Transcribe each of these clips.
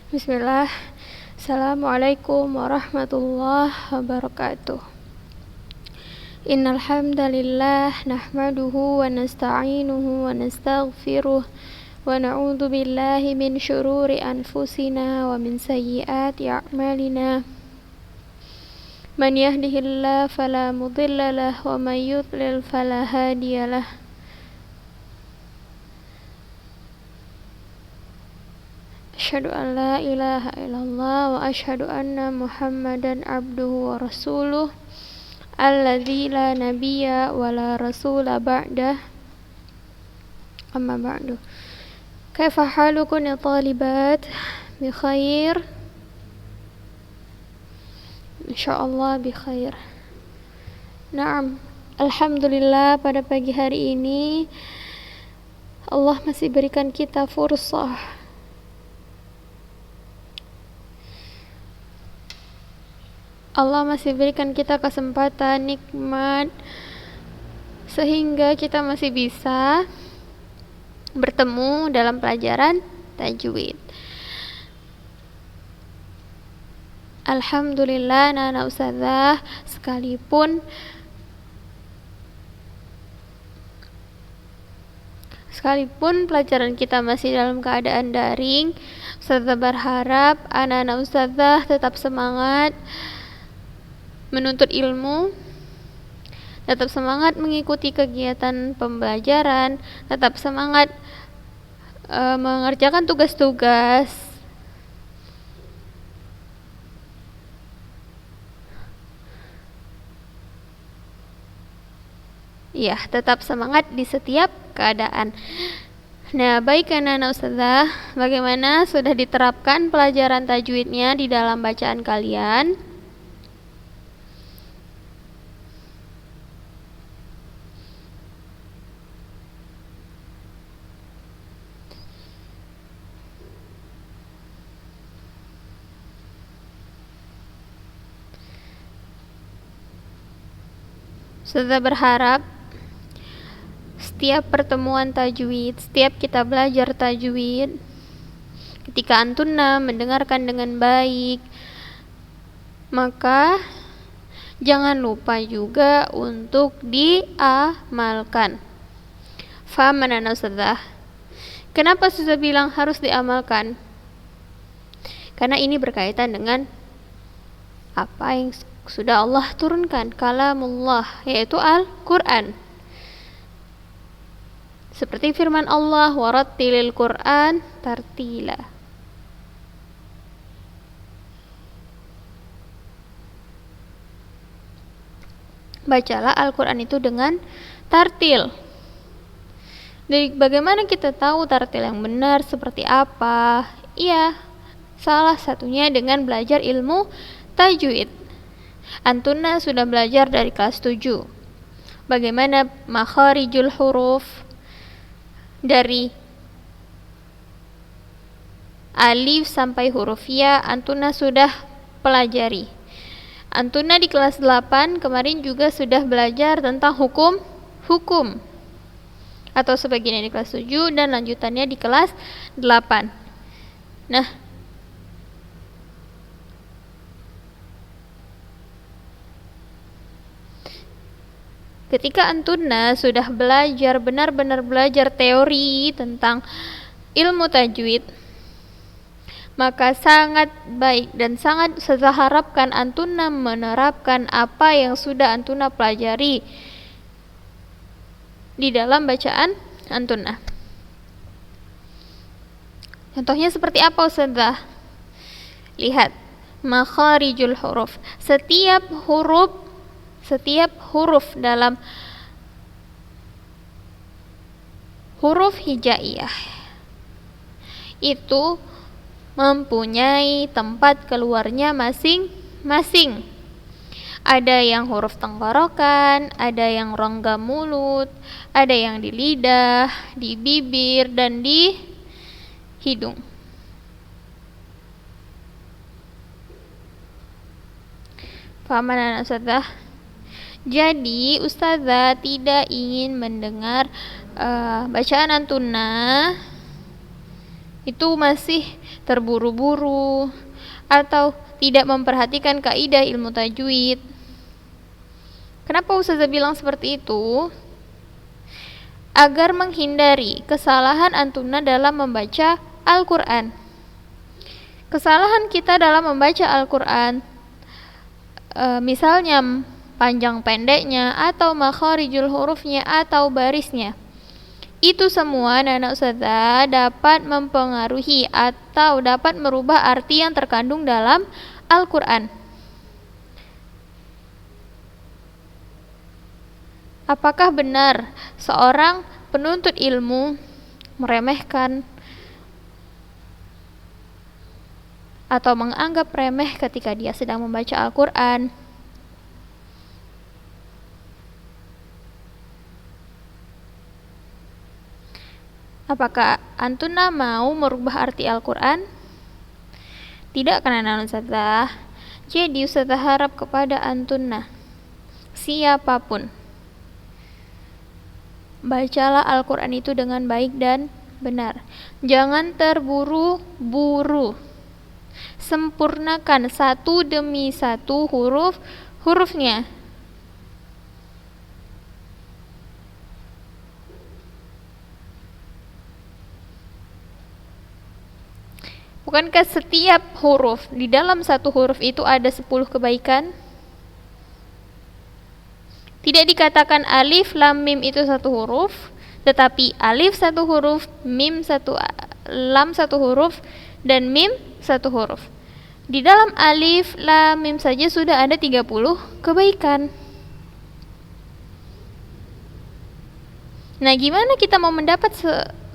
Bismillah. Assalamualaikum warahmatullahi wabarakatuh. Innal hamdalillah nahmaduhu wa nasta'inuhu wa nastaghfiruh wa na'udzu billahi min syururi anfusina wa min sayyiati a'malina. Man yahdihillahu fala mudilla lahu wa man yudlil fala hadiyalah. Asyhadu an la ilaha illallah wa asyhadu anna Muhammadan abduhu wa rasuluh alladzi la nabiyya wa la rasula ba'dah. Amma ba'du. Kaifa halukum ya talibat? Bi khair? Insyaallah bi khair. Naam, alhamdulillah pada pagi hari ini Allah masih berikan kita fursah. Allah masih berikan kita kesempatan, nikmat, sehingga kita masih bisa bertemu dalam pelajaran tajwid. Alhamdulillah, anak-anak ustazah, sekalipun pelajaran kita masih dalam keadaan daring, ustazah berharap anak-anak ustazah tetap semangat menuntut ilmu, tetap semangat mengikuti kegiatan pembelajaran, tetap semangat mengerjakan tugas-tugas. Ya, tetap semangat di setiap keadaan. Nah, baik anak-anak ustazah, bagaimana sudah diterapkan pelajaran tajwidnya di dalam bacaan kalian? Ustazah berharap setiap pertemuan tajwid, setiap kita belajar tajwid, ketika antuna mendengarkan dengan baik, maka jangan lupa juga untuk diamalkan. Faham anak ustazah? Kenapa ustazah bilang harus diamalkan? Karena ini berkaitan dengan apa yang sudah Allah turunkan, kalamullah, yaitu Al-Quran. Seperti firman Allah, warattilil Quran tartila. Bacalah Al-Quran itu dengan tartil. Jadi bagaimana kita tahu tartil yang benar seperti apa? Iya, salah satunya dengan belajar ilmu tajwid. Antuna sudah belajar dari kelas 7 bagaimana makharijul huruf dari alif sampai huruf ya, antuna sudah pelajari. Antuna di kelas 8 kemarin juga sudah belajar tentang hukum atau sebagian di kelas 7 dan lanjutannya di kelas 8. Nah, ketika antuna sudah belajar, benar-benar belajar teori tentang ilmu tajwid, maka sangat baik dan sangat saya harapkan antuna menerapkan apa yang sudah antuna pelajari di dalam bacaan antuna. Contohnya seperti apa ustazah? Lihat, makharijul huruf. Setiap huruf dalam huruf hijaiyah itu mempunyai tempat keluarnya masing-masing. Ada yang huruf tenggorokan, ada yang rongga mulut, ada yang di lidah, di bibir, dan di hidung. Paham anak ustazah? Jadi ustazah tidak ingin mendengar bacaan antuna itu masih terburu-buru atau tidak memperhatikan kaidah ilmu tajwid. Kenapa Ustazah bilang seperti itu? Agar menghindari kesalahan antuna dalam membaca Al-Quran. Kesalahan kita dalam membaca Al-Quran, misalnya panjang pendeknya atau makharijul hurufnya atau barisnya, itu semua anak-anak Ustazah dapat mempengaruhi atau dapat merubah arti yang terkandung dalam Al-Quran. Apakah benar seorang penuntut ilmu meremehkan atau menganggap remeh ketika dia sedang membaca Al-Quran? Apakah antuna mau merubah arti Al-Quran? Tidak, karena Ustazah. Jadi Ustazah harap kepada antuna, siapapun, bacalah Al-Quran itu dengan baik dan benar. Jangan terburu-buru. Sempurnakan satu demi satu hurufnya. Bukankah setiap huruf di dalam satu huruf itu ada 10 kebaikan? Tidak dikatakan alif lam mim itu satu huruf, tetapi alif satu huruf, mim satu, lam satu huruf, dan mim satu huruf. Di dalam alif lam mim saja sudah ada 30 kebaikan. Nah, gimana kita mau mendapat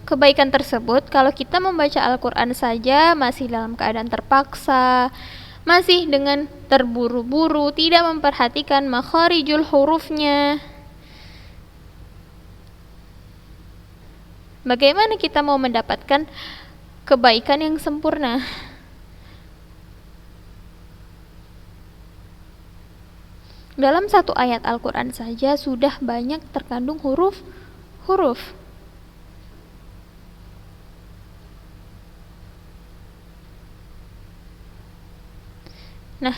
kebaikan tersebut kalau kita membaca Al-Quran saja masih dalam keadaan terpaksa, masih dengan terburu-buru, tidak memperhatikan makharijul hurufnya? Bagaimana kita mau mendapatkan kebaikan yang sempurna? Dalam satu ayat Al-Quran saja sudah banyak terkandung huruf. Nah,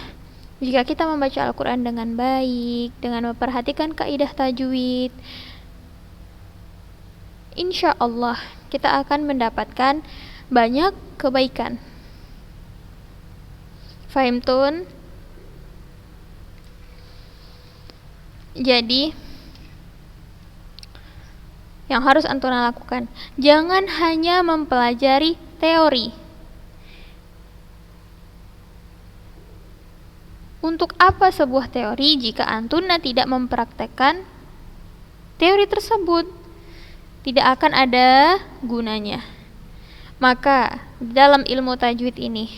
jika kita membaca Al-Quran dengan baik, dengan memperhatikan kaidah tajwid, insya Allah kita akan mendapatkan banyak kebaikan. Fahimtun? Jadi, yang harus antuna lakukan, jangan hanya mempelajari teori. Untuk apa sebuah teori jika antuna tidak mempraktekkan teori tersebut? Tidak akan ada gunanya. Maka dalam ilmu tajwid ini,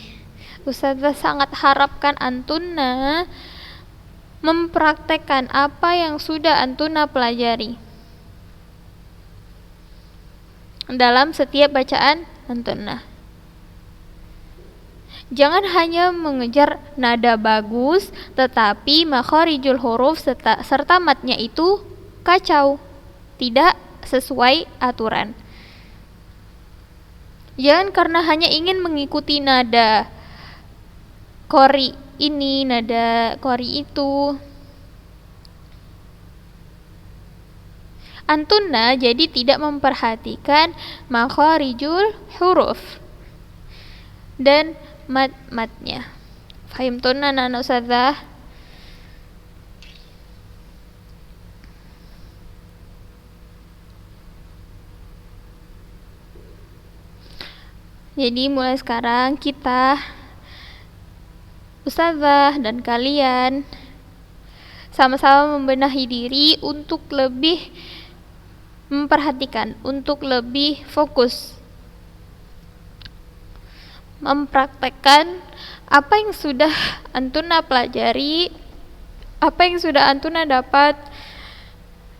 Ustazah sangat harapkan antuna mempraktekkan apa yang sudah antuna pelajari dalam setiap bacaan antuna. Jangan hanya mengejar nada bagus, tetapi makharijul huruf serta matnya itu kacau, tidak sesuai aturan. Jangan karena hanya ingin mengikuti nada qori ini, nada qori itu, antuna jadi tidak memperhatikan makharijul huruf dan matnya. Fahimtun anak-anak Ustazah? Jadi mulai sekarang kita, Ustazah dan kalian, sama-sama membenahi diri untuk lebih memperhatikan, untuk lebih fokus mempraktekkan apa yang sudah antuna pelajari, apa yang sudah antuna dapat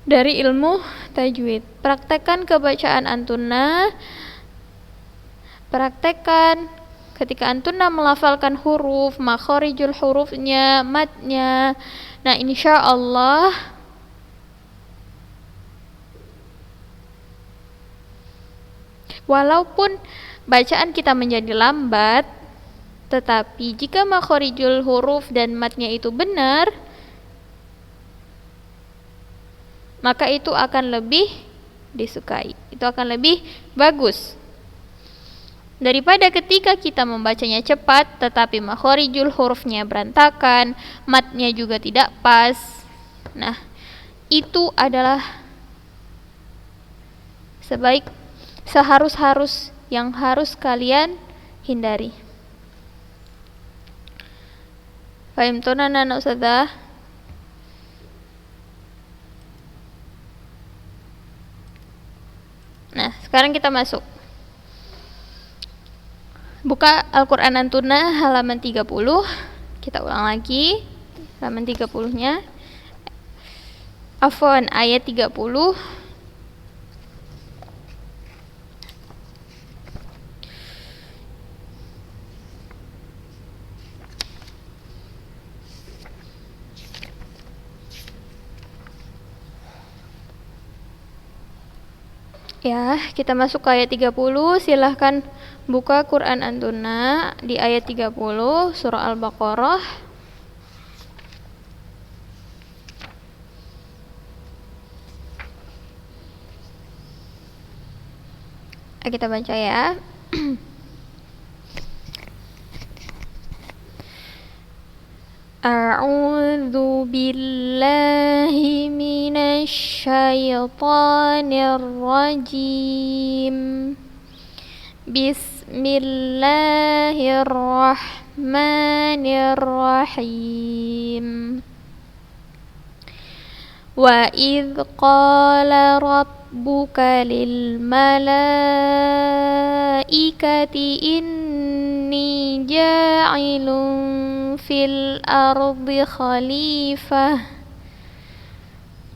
dari ilmu tajwid. Praktekkan kebacaan antuna, praktekkan ketika antuna melafalkan huruf, makharijul hurufnya, matnya. Nah, insya Allah walaupun bacaan kita menjadi lambat, tetapi jika makhorijul huruf dan matnya itu benar, maka itu akan lebih disukai, itu akan lebih bagus daripada ketika kita membacanya cepat tetapi makhorijul hurufnya berantakan, matnya juga tidak pas. Nah, itu adalah seharus yang harus kalian hindari. Fahimtuna anak ustadzah? Nah, sekarang kita masuk. Buka Al-Quran Antuna halaman 30. Kita ulang lagi halaman 30-nya. Afwan, ayat 30. Ya, kita masuk ke ayat 30. Silahkan buka Quran Antuna di ayat 30 surah Al-Baqarah. Kita baca ya. A'udzu billahi minasy syaithanir rajim. Bismillahirrahmanirrahim. Wa idz qala rabbuka lil malaikati inni ja'ilun fil ardi khalifah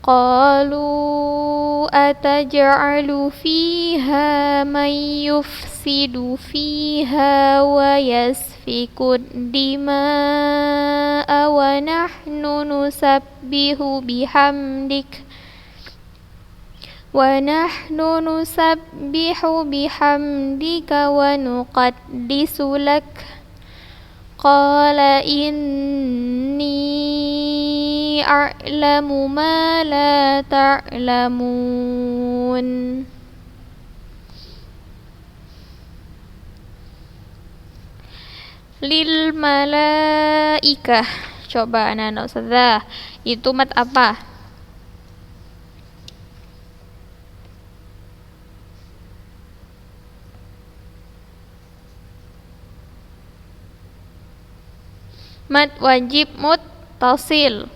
qalu ataj'alu fiha man yufsidu fiha wa yasfiku dima'a wa nahnu nusabbihu bihamdika wa nuqaddisu lak qala inni a'lamu ma la ta'lamun. Lil malaikah. Coba anak-anak ustazah, itu mat apa? Mat wajib muttasil.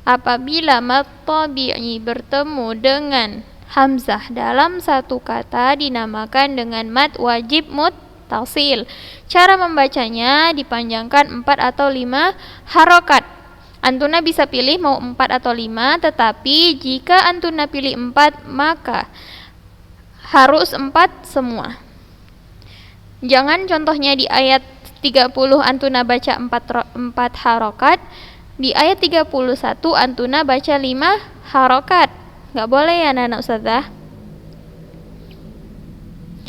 Apabila mat tabi'i bertemu dengan hamzah dalam satu kata dinamakan dengan mat wajib muttasil. Cara membacanya dipanjangkan 4 atau 5 harokat. Antuna bisa pilih mau 4 atau 5, tetapi jika antuna pilih 4 maka harus 4 semua. Jangan contohnya di ayat 30 antuna baca 4 harokat, di ayat 31 antuna baca 5 harokat. Gak boleh ya anak-anak ustazah,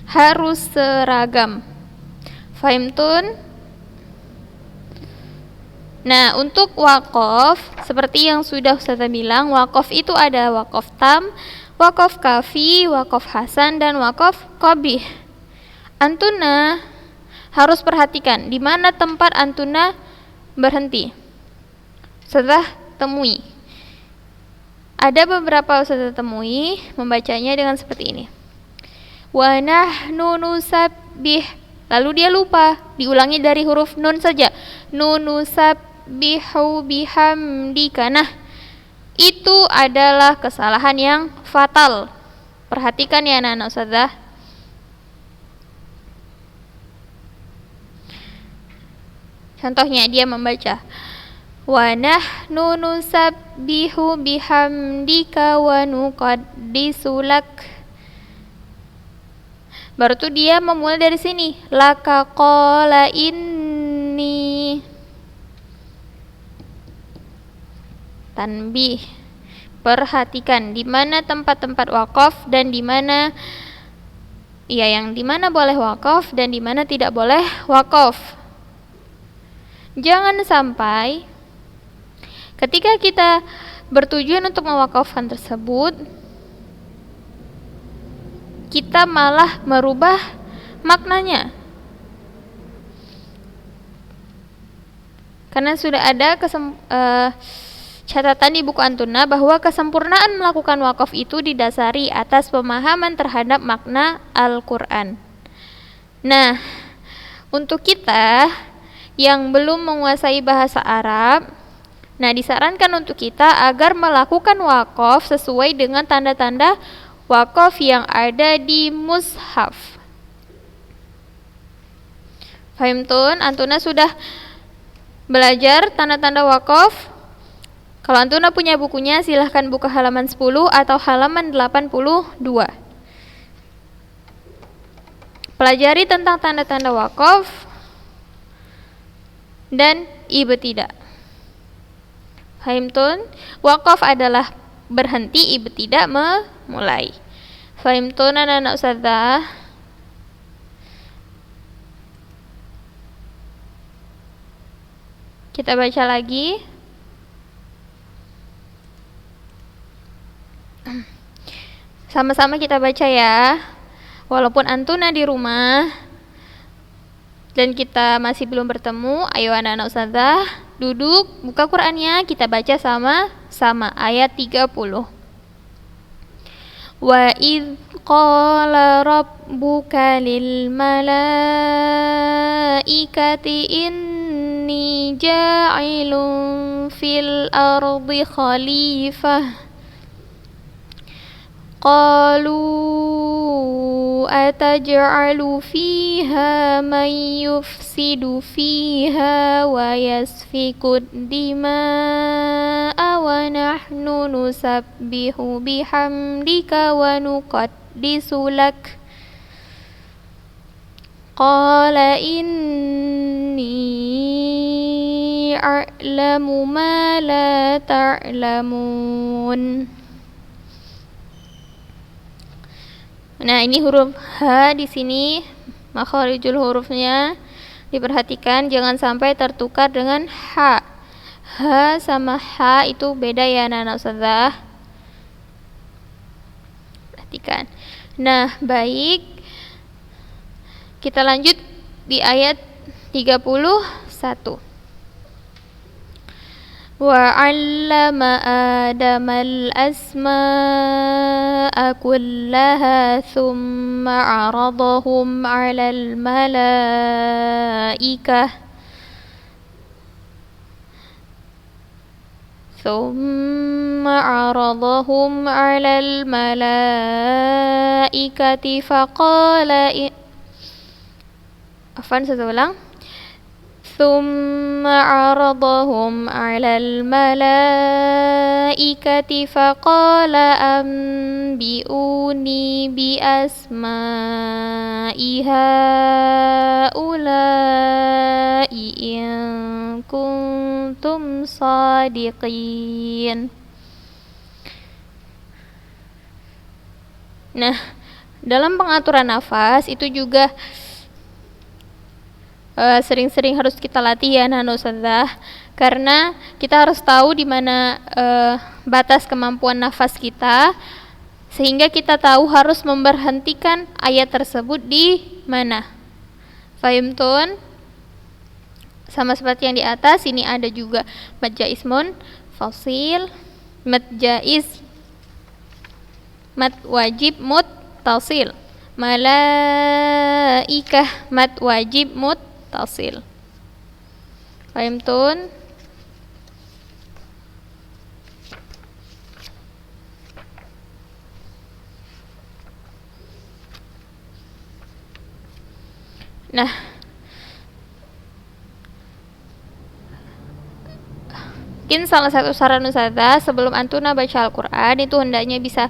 harus seragam. Fahimtun? Nah, untuk waqaf seperti yang sudah ustazah bilang, waqaf itu ada waqaf tam, waqaf kafi, waqaf hasan, dan waqaf qabih. Antuna harus perhatikan di mana tempat antuna berhenti. Setelah temui. Ada beberapa ustazah temui membacanya dengan seperti ini. Wa nahnu nusabbih. Lalu dia lupa, diulangi dari huruf nun saja. Nunusabbihu bihamdika. Nah, itu adalah kesalahan yang fatal. Perhatikan ya anak-anak ustazah. Contohnya dia membaca wa nahnu nusabbihu bihamdika wa nuqaddisu lak. Baru tuh dia memulai dari sini. Laka qala inni. Tanbih. Perhatikan di mana tempat-tempat waqaf dan di mana Ya, yang dimana boleh wakaf dan dimana tidak boleh wakaf. Jangan sampai ketika kita bertujuan untuk mewakafkan tersebut, kita malah merubah maknanya. Karena sudah ada catatan di buku Antuna bahwa kesempurnaan melakukan wakaf itu didasari atas pemahaman terhadap makna Al-Quran. Nah, untuk kita yang belum menguasai bahasa Arab, nah disarankan untuk kita agar melakukan wakaf sesuai dengan tanda-tanda wakaf yang ada di mushaf. Fahimtun? Antuna sudah belajar tanda-tanda wakaf? Kalau Antuna punya bukunya, silahkan buka halaman 10 atau halaman 82. Pelajari tentang tanda-tanda wakaf dan ibtidah. Fahimtun? Wakaf adalah berhenti, ibtidah memulai. Fahimtun anak-anak ustadzah? Kita baca lagi. Sama-sama kita baca ya. Walaupun Antuna di rumah dan kita masih belum bertemu, ayo anak-anak ustadzah, duduk, buka Qur'annya, kita baca sama-sama ayat 30. Wa idz qala rabbuka lil malaikati inni ja'ilun fil ardi khalifah qalu ataj'alu fiha man yufsidu fiha wa yasfiku dima'a wa nahnu nusabbihu bihamdika wa nuqaddisu lak qala inni a'lamu ma la ta'lamun. Nah, ini huruf H di sini, makharijul hurufnya diperhatikan jangan sampai tertukar dengan H. H sama H itu beda ya anak-anak ustadzah. Perhatikan. Nah, baik. Kita lanjut di ayat 31. وَعَلَّمَ آدَمَ الْأَسْمَاءَ كُلَّهَا ثُمَّ عَرَضَهُمْ عَلَى الْمَلَائِكَةِ فَقَالَ ثم عرضهم على الملائكة فقال أنبئوني بأسماء هؤلاء إن كنتم صادقين. Nah, dalam pengaturan nafas itu juga sering-sering harus kita latih ya anak-anak ustadzah, karena kita harus tahu di mana batas kemampuan nafas kita, sehingga kita tahu harus memberhentikan ayat tersebut di mana. Fahimtun? Sama seperti yang di atas, ini ada juga mad jaiz munfasil, mad jaiz, mad wajib muttasil, malaikah mad wajib muttasil. Fahimtun? Nah, mungkin salah satu saran ustadzah sebelum antuna baca Al-Quran itu hendaknya bisa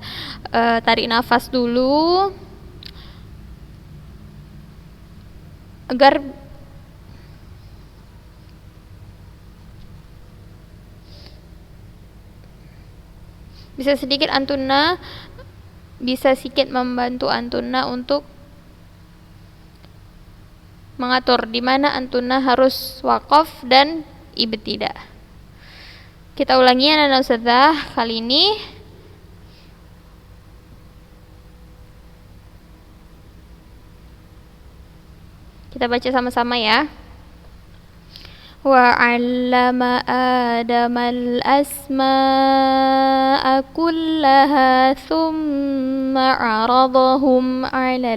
tarik nafas dulu agar bisa sedikit antuna, bisa sedikit membantu antuna untuk mengatur di mana antuna harus waqaf dan ibtidah. Kita ulangi anak-anak ustazah kali ini. Kita baca sama-sama ya. وعلم آدم الأسماء كلها ثم عرضهم على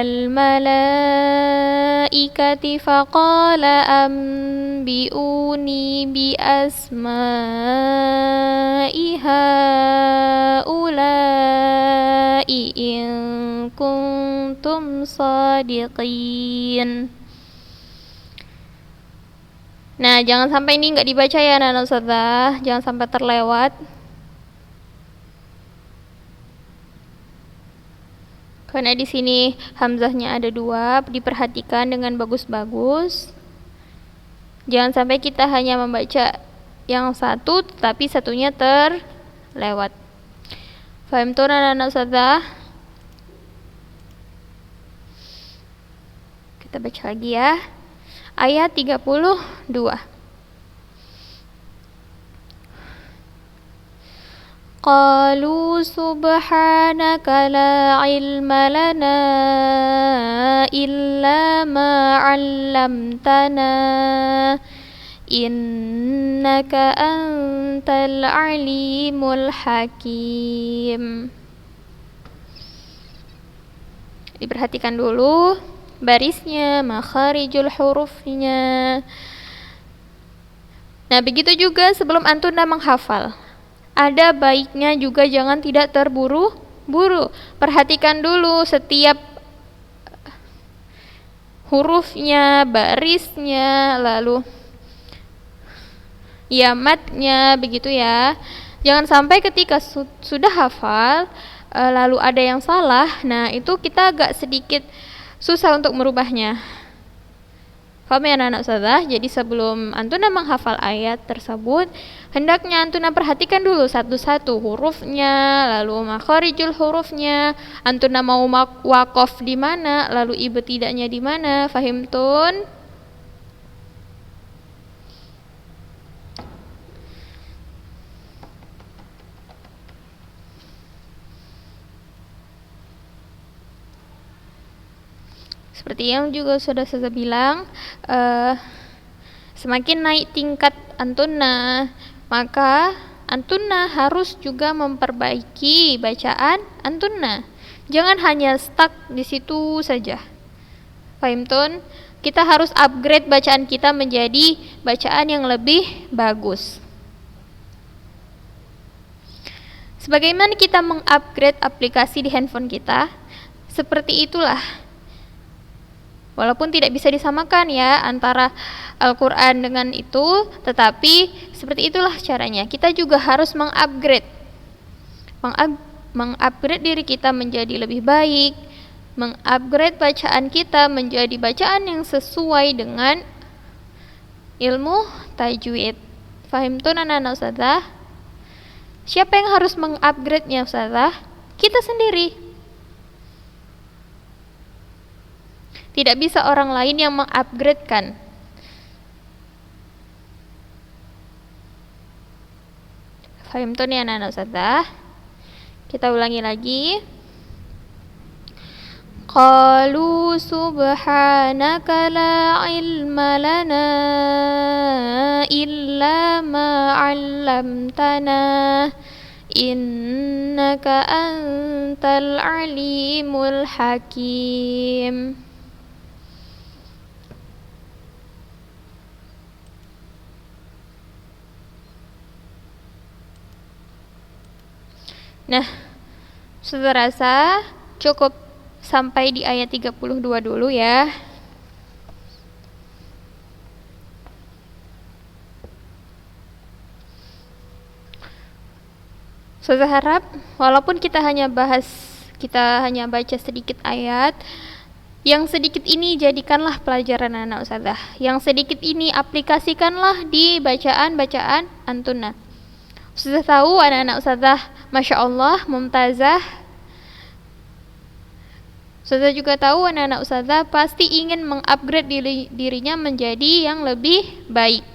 الملائكة فقال أنبئوني بأسماء هؤلاء إن kuntum shadiqin. Nah, jangan sampai ini nggak dibaca ya anak-anak ustazah, jangan sampai terlewat. Karena di sini hamzahnya ada 2, diperhatikan dengan bagus-bagus. Jangan sampai kita hanya membaca yang satu, tetapi satunya terlewat. Faham tuh anak-anak ustazah? Kita baca lagi ya. Ayat 32. Qalu subhanaka la ilma lana illa ma 'allamtana innaka antal alimul hakim. Diperhatikan dulu barisnya, makharijul hurufnya. Nah, begitu juga sebelum antuna menghafal. Ada baiknya juga jangan tidak terburu-buru. Perhatikan dulu setiap hurufnya, barisnya, lalu yamatnya, begitu ya. Jangan sampai ketika sudah hafal lalu ada yang salah. Nah, itu kita agak sedikit susah untuk merubahnya. Paham ya anak-anak ustazah? Jadi sebelum antuna menghafal ayat tersebut, hendaknya antuna perhatikan dulu satu-satu hurufnya, lalu makharijul hurufnya, antuna mau waqaf di mana, lalu ibtida'nya di mana. Fahimtun? Seperti yang juga sudah saya bilang, semakin naik tingkat antuna, maka antuna harus juga memperbaiki bacaan antuna. Jangan hanya stuck di situ saja. Fahimtun? Kita harus upgrade bacaan kita menjadi bacaan yang lebih bagus. Sebagaimana kita mengupgrade aplikasi di handphone kita, seperti itulah. Walaupun tidak bisa disamakan ya antara Al-Quran dengan itu, tetapi seperti itulah caranya. Kita juga harus mengupgrade diri kita menjadi lebih baik, mengupgrade bacaan kita menjadi bacaan yang sesuai dengan ilmu tajwid. Fahim tuh anak-anak ustazah? Siapa yang harus mengupgrade-nya ustazah? Kita sendiri. Tidak bisa orang lain yang mengupgrade-kan. Fahim tuh nih anak-anak ustazah? Kita ulangi lagi. Qalu subhanaka la ilma lana illa ma 'allamtana innaka antal alimul hakim. Nah, sudah rasa cukup sampai di ayat 32 dulu ya. Saya harap walaupun kita hanya baca sedikit ayat, yang sedikit ini jadikanlah pelajaran anak ustazah. Yang sedikit ini aplikasikanlah di bacaan-bacaan antuna. Sudah tahu anak-anak ustazah, Masya Allah, mumtazah. Ustazah juga tahu anak-anak ustazah pasti ingin mengupgrade dirinya menjadi yang lebih baik.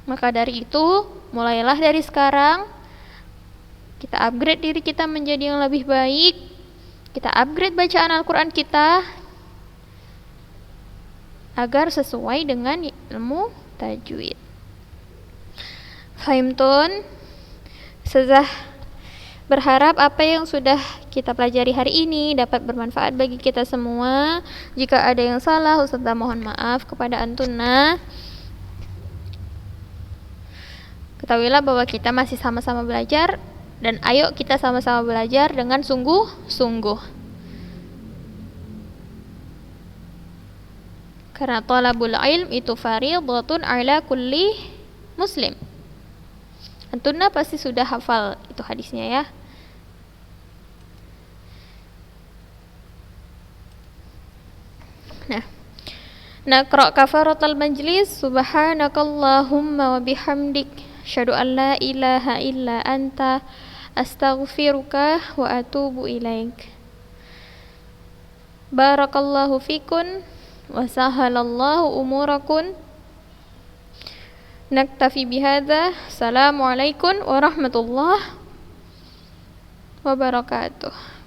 Maka dari itu, mulailah dari sekarang kita upgrade diri kita menjadi yang lebih baik. Kita upgrade bacaan Al-Quran kita agar sesuai dengan ilmu tajwid. Fahimtun? Ustazah berharap apa yang sudah kita pelajari hari ini dapat bermanfaat bagi kita semua. Jika ada yang salah, ustazah mohon maaf kepada antuna. Ketahuilah bahwa kita masih sama-sama belajar, dan ayo kita sama-sama belajar dengan sungguh-sungguh. Karena talabul ilm itu fardhatun ala kulli muslim. Antuna pasti sudah hafal itu hadisnya ya. Nah, naqra kafaratul majlis. Subhanakallahumma wa bihamdik, asyhadu an la ilaha illa anta, astaghfiruka wa atubu ilaik. Barakallahu fikun wa sahalallahu umurakun. Naktafi bihadza. Assalamualaikum warahmatullahi wabarakatuh.